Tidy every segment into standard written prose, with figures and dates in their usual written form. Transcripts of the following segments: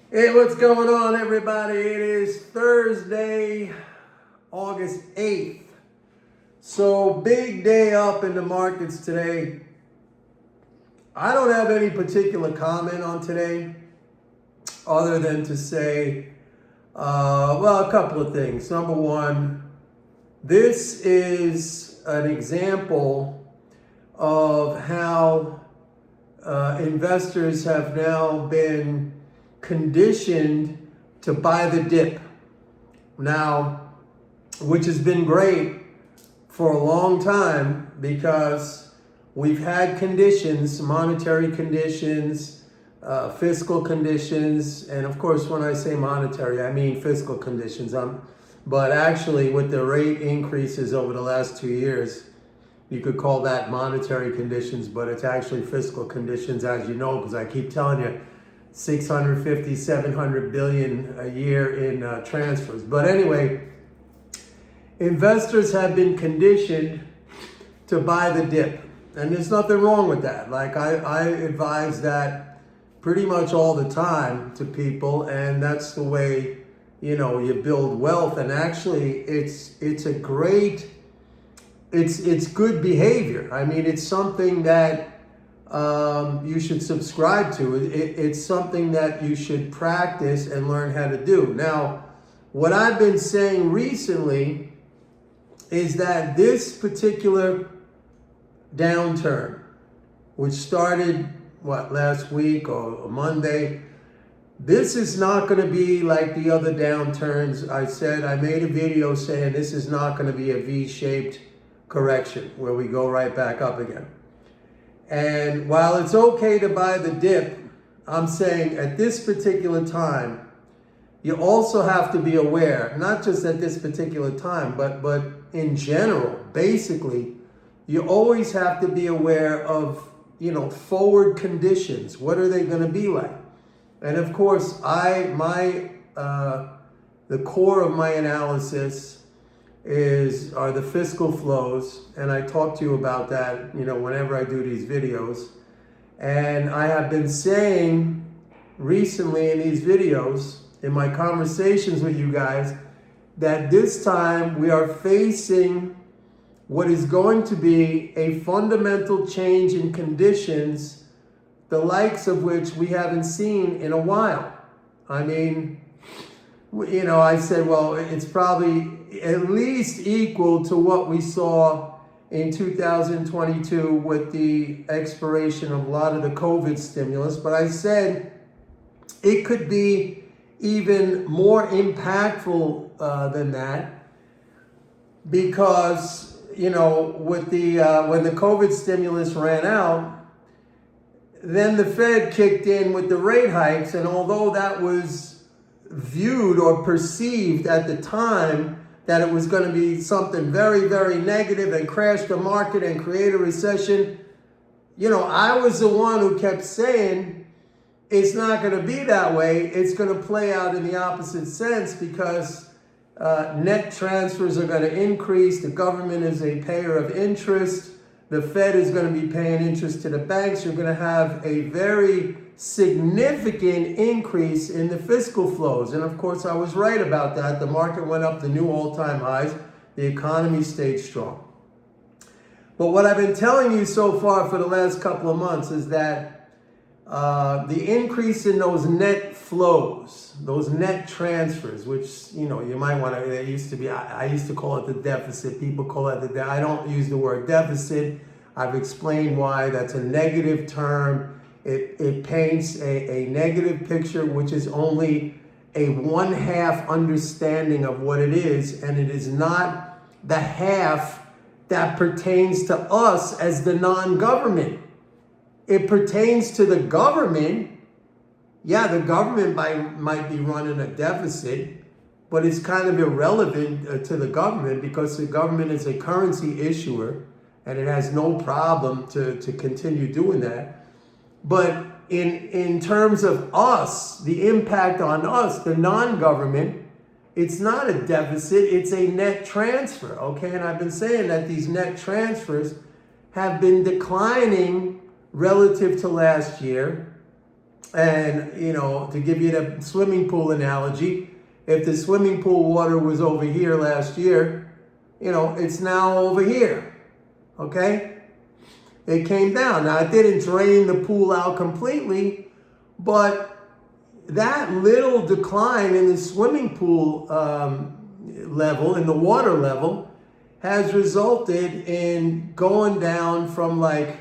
Hey, what's going on, everybody? It is Thursday, August 8th. So, big day up in the markets today. I don't have any particular comment on today other than to say, a couple of things. Number one, this is an example of how investors have now been conditioned to buy the dip. Now, which has been great for a long time because we've had conditions, monetary conditions, fiscal conditions, and of course, when I say monetary, I mean fiscal conditions. But actually, with the rate increases over the last 2 years, you could call that monetary conditions, but it's actually fiscal conditions, as you know, because I keep telling you, 650, 700 billion a year in transfers. But anyway, investors have been conditioned to buy the dip. And there's nothing wrong with that. Like I advise that pretty much all the time to people, and that's the way, you build wealth. And actually it's a great, it's good behavior. I mean, it's something that you should subscribe to. It's something that you should practice and learn how to do. Now, what I've been saying recently is that this particular downturn, which started, last week or Monday, this is not going to be like the other downturns. I made a video saying this is not going to be a V-shaped correction where we go right back up again. And while it's okay to buy the dip, I'm saying at this particular time, you also have to be aware, not just at this particular time, but in general, basically, you always have to be aware of, forward conditions. What are they going to be like? And of course, the core of my analysis are the fiscal flows, and I talk to you about that, whenever I do these videos. And I have been saying recently in these videos, in my conversations with you guys, that this time we are facing what is going to be a fundamental change in conditions, the likes of which we haven't seen in a while. I mean, I said, well, it's probably at least equal to what we saw in 2022 with the expiration of a lot of the COVID stimulus. But I said it could be even more impactful than that because, with when the COVID stimulus ran out, then the Fed kicked in with the rate hikes. And although that was viewed or perceived at the time that it was going to be something very, very negative and crash the market and create a recession, I was the one who kept saying it's not going to be that way. It's going to play out in the opposite sense because net transfers are going to increase. The government is a payer of interest. The Fed is going to be paying interest to the banks. You're going to have a very significant increase in the fiscal flows. And of course, I was right about that. The market went up to new all-time highs. The economy stayed strong. But what I've been telling you so far for the last couple of months is that the increase in those net flows, those net transfers, which, you might want to, it used to be, I used to call it the deficit. People call it I don't use the word deficit. I've explained why that's a negative term. It paints a negative picture, which is only a one-half understanding of what it is, and it is not the half that pertains to us as the non-government. It pertains to the government. Yeah, the government might be running a deficit, but it's kind of irrelevant to the government because the government is a currency issuer and it has no problem to continue doing that. But in terms of us, the impact on us, the non-government, it's not a deficit, it's a net transfer, okay? And I've been saying that these net transfers have been declining relative to last year. And, you know, to give you the swimming pool analogy, if the swimming pool water was over here last year, you know, it's now over here. Okay? It came down. Now, it didn't drain the pool out completely, but that little decline in the swimming pool level, in the water level, has resulted in going down from like,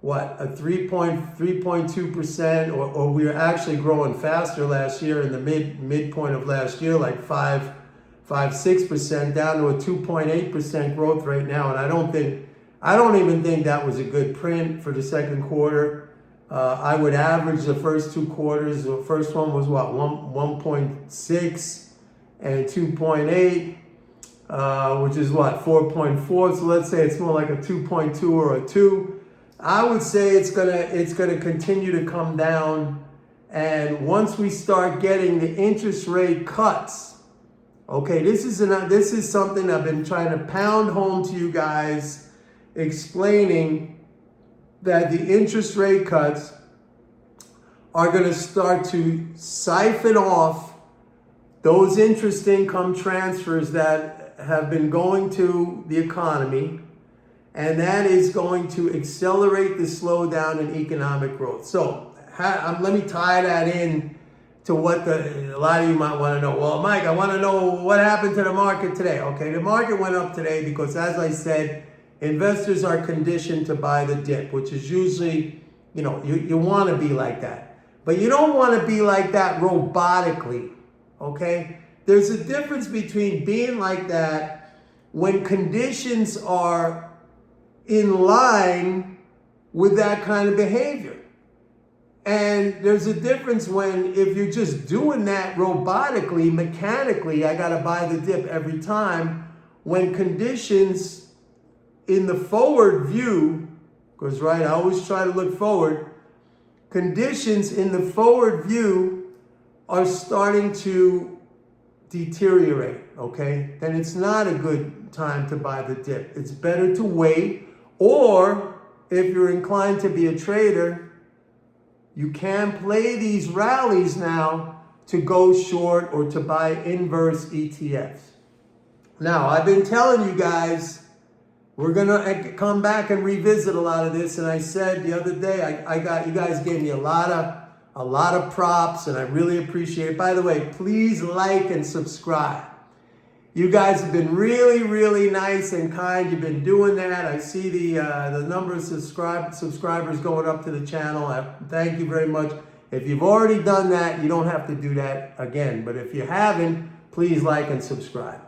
what, a 3.2%, or we were actually growing faster last year in the midpoint of last year, like 6%, down to a 2.8% growth right now. And I don't even think that was a good print for the second quarter. I would average the first two quarters. The first one was what, 1.6 and 2.8, which is what, 4.4. So let's say it's more like a 2.2 or a 2. I would say it's gonna continue to come down, and once we start getting the interest rate cuts, okay, this is something I've been trying to pound home to you guys, explaining that the interest rate cuts are going to start to siphon off those interest income transfers that have been going to the economy, and that is going to accelerate the slowdown in economic growth. So let me tie that in to what a lot of you might want to know. Well, Mike, I want to know what happened to the market today. Okay, the market went up today because, as I said, investors are conditioned to buy the dip, which is usually, you know, you want to be like that. But you don't want to be like that robotically, okay? There's a difference between being like that when conditions are in line with that kind of behavior. And there's a difference when, if you're just doing that robotically, mechanically, I got to buy the dip every time, when conditions in the forward view, because right, I always try to look forward, conditions in the forward view are starting to deteriorate, okay? Then it's not a good time to buy the dip. It's better to wait, or if you're inclined to be a trader, you can play these rallies now to go short or to buy inverse ETFs. Now, I've been telling you guys, we're gonna come back and revisit a lot of this, and I said the other day, you guys gave me a lot of props, and I really appreciate it. By the way, please like and subscribe. You guys have been really, really nice and kind. You've been doing that. I see the number of subscribers going up to the channel. Thank you very much. If you've already done that, you don't have to do that again. But if you haven't, please like and subscribe.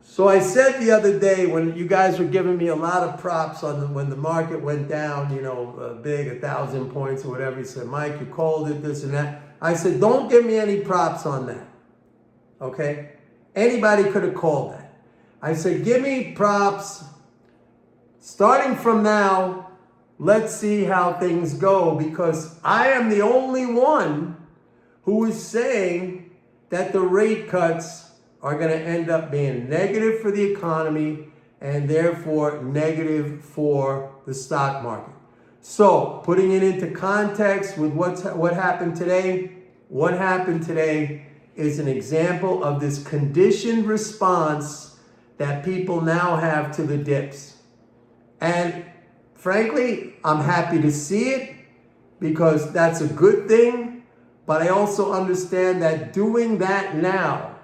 So I said the other day, when you guys were giving me a lot of props on when the market went down, you know, big, 1,000 points or whatever, you said, Mike, you called it, this and that. I said, don't give me any props on that, okay? Anybody could have called that. I said, give me props. Starting from now, let's see how things go, because I am the only one who is saying that the rate cuts are going to end up being negative for the economy and therefore negative for the stock market. So, putting it into context with what happened today, is an example of this conditioned response that people now have to the dips. And frankly, I'm happy to see it because that's a good thing, but I also understand that doing that now,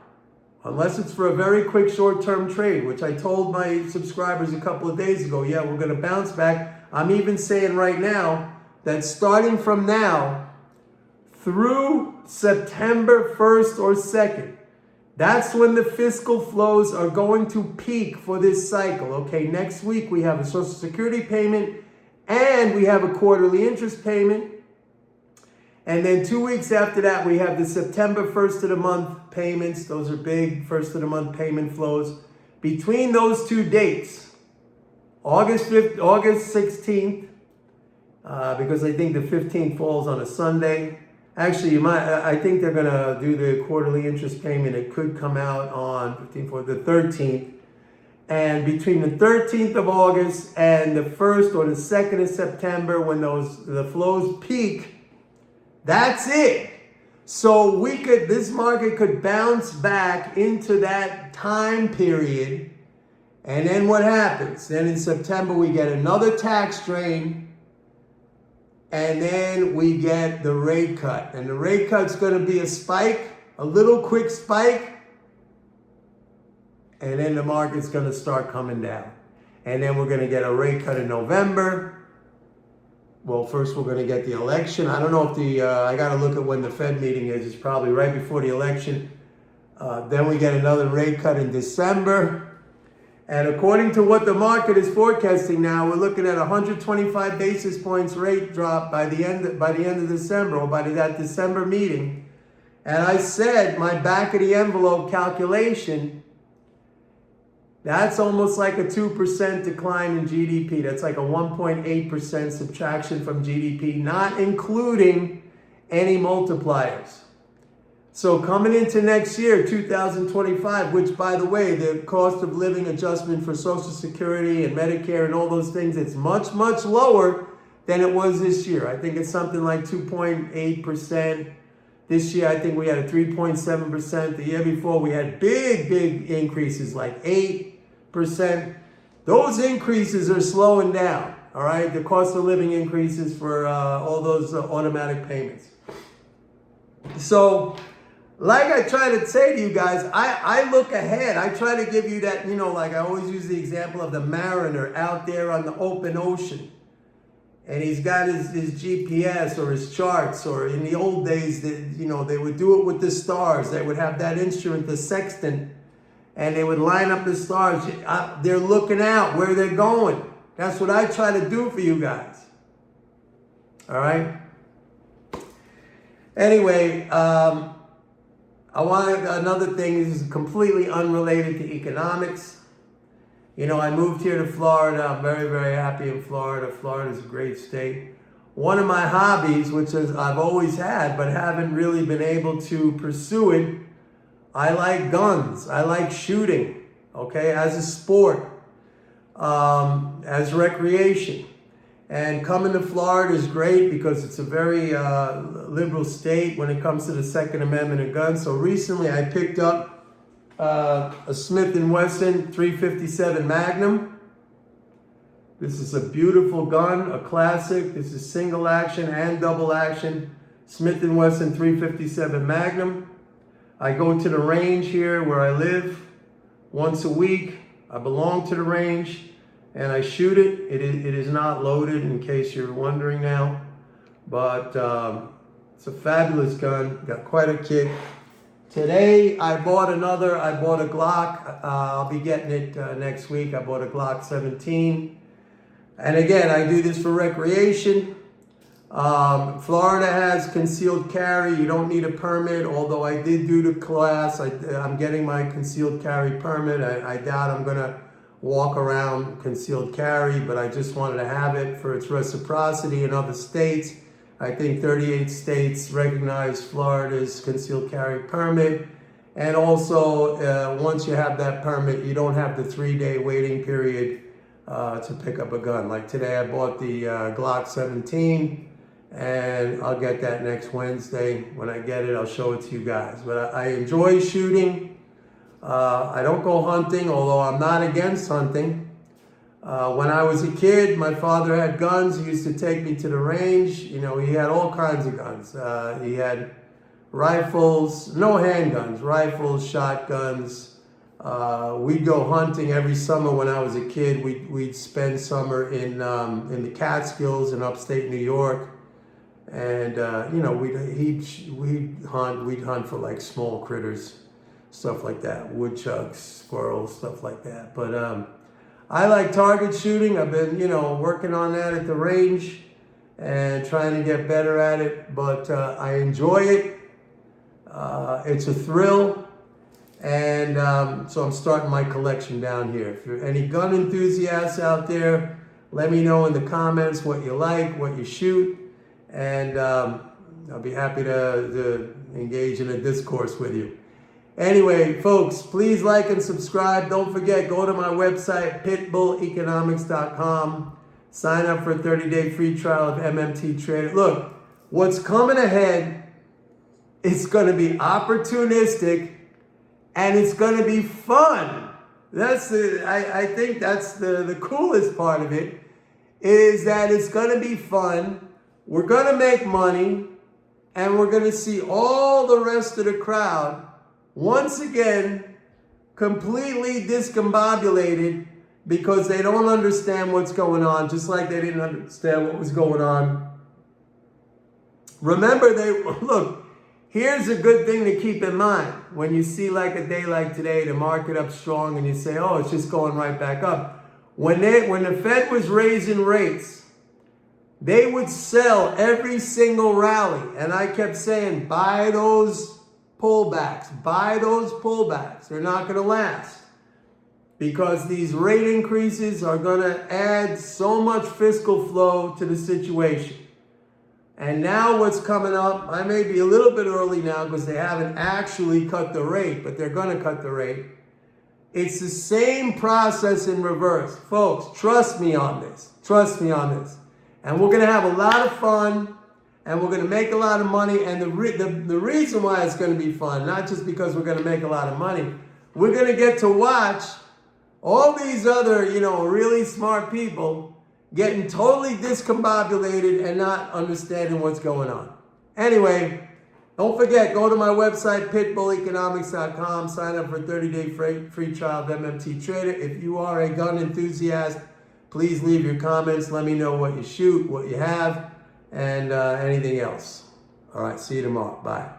unless it's for a very quick short-term trade, which I told my subscribers a couple of days ago, yeah, we're going to bounce back. I'm even saying right now that starting from now through September 1st or 2nd, that's when the fiscal flows are going to peak for this cycle. Okay, next week we have a Social Security payment and we have a quarterly interest payment. And then 2 weeks after that, we have the September 1st of the month payments. Those are big first of the month payment flows. Between those two dates, August 16th, because I think the 15th falls on a Sunday. Actually, I think they're going to do the quarterly interest payment. It could come out on the 13th. And between the 13th of August and the 1st or the 2nd of September, when the flows peak, That's it. So this market could bounce back into that time period. And then what happens? Then in September, we get another tax drain. And then we get the rate cut. And the rate cut's going to be a spike, a little quick spike. And then the market's going to start coming down. And then we're going to get a rate cut in November. Well, first we're going to get the election. I don't know if I got to look at when the Fed meeting is. It's probably right before the election. Then we get another rate cut in December. And according to what the market is forecasting now, we're looking at 125 basis points rate drop by the end of December, or by that December meeting. And I said my back of the envelope calculation, that's almost like a 2% decline in GDP. That's like a 1.8% subtraction from GDP, not including any multipliers. So coming into next year, 2025, which, by the way, the cost of living adjustment for Social Security and Medicare and all those things, it's much, much lower than it was this year. I think it's something like 2.8%. This year, I think we had a 3.7%. The year before, we had big, big increases, like 8%. Those increases are slowing down, all right? The cost of living increases for all those automatic payments. So, like I try to say to you guys, I look ahead. I try to give you that, like I always use the example of the mariner out there on the open ocean. And he's got his GPS or his charts, or in the old days, they would do it with the stars. They would have that instrument, the sextant, and they would line up the stars. They're looking out where they're going. That's what I try to do for you guys. All right? Anyway, another thing, this is completely unrelated to economics. I moved here to Florida. I'm very, very happy in Florida. Florida is a great state. One of my hobbies, which I've always had, but haven't really been able to pursue it, I like guns. I like shooting, okay, as a sport, as recreation. And coming to Florida is great because it's a very liberal state when it comes to the Second Amendment of guns. So recently I picked up a Smith & Wesson 357 Magnum. This is a beautiful gun, a classic. This is single action and double action Smith & Wesson 357 Magnum. I go to the range here where I live once a week. I belong to the range. And I shoot it. It is not loaded, in case you're wondering now. But it's a fabulous gun. Got quite a kick. Today, I bought a Glock. I'll be getting it next week. I bought a Glock 17. And again, I do this for recreation. Florida has concealed carry. You don't need a permit, although I did do the class. I'm getting my concealed carry permit. I doubt I'm going to walk around concealed carry, but I just wanted to have it for its reciprocity in other states. I think 38 states recognize Florida's concealed carry permit. And also, once you have that permit, you don't have the 3-day waiting period to pick up a gun. Like today, I bought the Glock 17, and I'll get that next Wednesday. When I get it, I'll show it to you guys. But I enjoy shooting. I don't go hunting, although I'm not against hunting. When I was a kid, my father had guns. He used to take me to the range. He had all kinds of guns. He had rifles, no handguns, rifles, shotguns. We'd go hunting every summer when I was a kid. We'd spend summer in the Catskills in upstate New York. And, we'd hunt for like small critters. Stuff like that, woodchucks, squirrels, stuff like that. But I like target shooting. I've been, working on that at the range and trying to get better at it. But I enjoy it. It's a thrill. And so I'm starting my collection down here. If you're any gun enthusiasts out there, let me know in the comments what you like, what you shoot. And I'll be happy to engage in a discourse with you. Anyway, folks, please like and subscribe. Don't forget, go to my website, pitbulleconomics.com. Sign up for a 30-day free trial of MMT Trader. Look, what's coming ahead is going to be opportunistic and it's going to be fun. I think that's the coolest part of it, is that it's going to be fun. We're going to make money, and we're going to see all the rest of the crowd once again completely discombobulated because they don't understand what's going on, just like they didn't understand what was going on. Remember, look, here's a good thing to keep in mind. When you see like a day like today, the market up strong, and you say, oh, it's just going right back up. When the Fed was raising rates, they would sell every single rally. And I kept saying, buy those pullbacks. Buy those pullbacks. They're not going to last. Because these rate increases are going to add so much fiscal flow to the situation. And now what's coming up, I may be a little bit early now because they haven't actually cut the rate, but they're going to cut the rate. It's the same process in reverse. Folks, trust me on this. Trust me on this. And we're going to have a lot of fun, and we're going to make a lot of money. And the reason why it's going to be fun, not just because we're going to make a lot of money, we're going to get to watch all these other, really smart people getting totally discombobulated and not understanding what's going on. Anyway, don't forget, go to my website, pitbulleconomics.com. Sign up for a 30-day free trial of MMT Trader. If you are a gun enthusiast, please leave your comments. Let me know what you shoot, what you have, and anything else. All right, see you tomorrow. Bye.